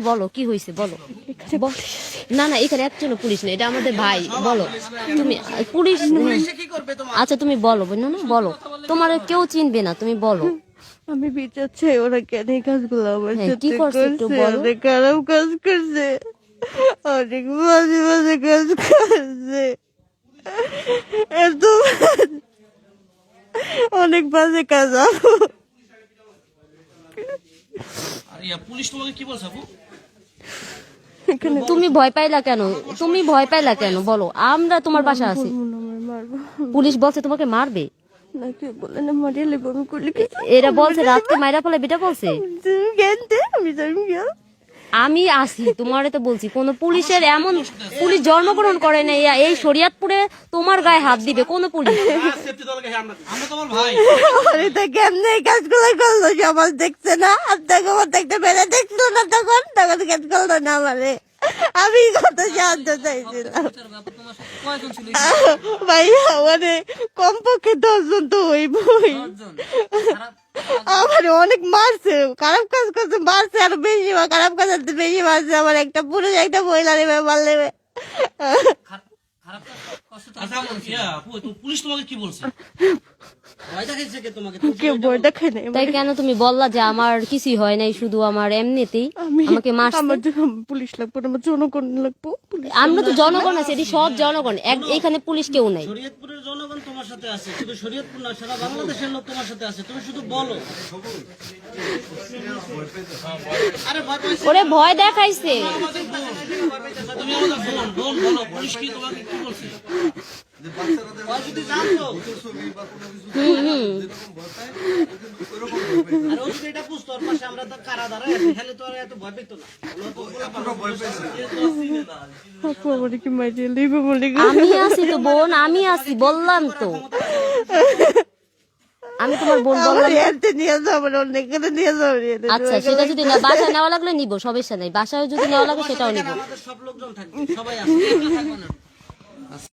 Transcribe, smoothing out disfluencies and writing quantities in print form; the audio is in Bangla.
বলো কি হয়েছে বলো। না না এখানে একজন পুলিশ নেই, এটা আমাদের ভাই। বলো তুমি পুলিশ। আচ্ছা তুমি বলো না না বলো, তোমার কেউ চিনবে না, তুমি বলো। আমি বিচার চাই, ওরা কেন এই কাজগুলো আমার হ্যাঁ, সাথে কি করছে একটু করছে? বলো। অনেক খারাপ কাজ করছে, অনেক বাজে বাজে কাজ করছে, এত অনেক বাজে কাজ। পুলিশ তোমাকে কি বলছে আপু? তুমি ভয় পাইলা কেন, তুমি ভয় পাইলা কেন বলো, আমরা তোমার পাশে আছি। মারবো পুলিশ বলছে তোমাকে মারবে, না, কেউ বলে না মারিয়ে লেবো, আমি করলে কি? এরা বলছে রাতকে মাইরা ফেলে, বেটা বলছে। তুমি জ্ঞান দে, আমি জানি জ্ঞান। আমি আসি তোমারে তো বলছি, কোন পুলিশের এমন পুলিশ জন্মগ্রহণ করে না এই শরিয়াতপুরে তোমার গায়ে হাত দিবে কোন পুলিশ? আমরা তোমার ভাই। আরে তা কেমনে এই কাজগুলো করলো? সমাজ দেখছে না, আপনাকে আমার দেখতে পেরে দেখলো না, তখন তখন কাজ করলো না আমারে। আমি কত সাহায্য চাইছিলাম ভাইয়া, মানে কমপক্ষে 10 জন তো হইবই। আমার অনেক মারছে, খারাপ কাজ করছে, মারছে আরো বেশি, খারাপ কাজ করতে বেশি মারছে। আমার একটা পুরুষ একটা মহিলা নেবে, মার নেবে। পুলিশ তোমাকে কি বলছে? ভয় দেখাইছে কে তোমাকে? কেউ ভয় দেখায় নাই। তাই কেন তুমি বললা যে আমার কিছুই হয় নাই, শুধু আমার এমনিতেই আমাকে মারছে? আমার পুলিশ লাগবো না, আমার জনগণ লাগবো। আমরা তো জনগণ আছে, এটি সব জনগণ, এখানে পুলিশ কেউ নাই। শরীয়তপুরের জনগণ তোমার সাথে আছে, শুধু শরীয়তপুর না, সারা বাংলাদেশের লোক তোমার সাথে আছে, তুমি শুধু বলো। আরে ভয় পাইছে, ওরে ভয় দেখাইছে। তুমি আমাদের বোন বলো, পুলিশ কি তোমাকে কি বলছে? যদি জানতো আর ও যদি এটা বুঝতো, ওর পাশে আমরা তো কারা দাঁড়ায় আছি, তাহলে তো আর এত ভয় পেত না। আপু আমার কি মারিয়ে লেবে বলে? আমি আছি তো বোন, আমি আছি বললাম তো, আমি তোমার বোন বললাম। নিয়ে যাবো, অনেক নিয়ে যাবো। আচ্ছা সেটা যদি না বাসায় নেওয়া লাগলে নিবো, সমস্যা নাই, বাসায় যদি নেওয়া লাগে সেটাও নিবো। আমাদের সব লোকজন থাকবে, সবাই আছে, কেউ থাকবে না।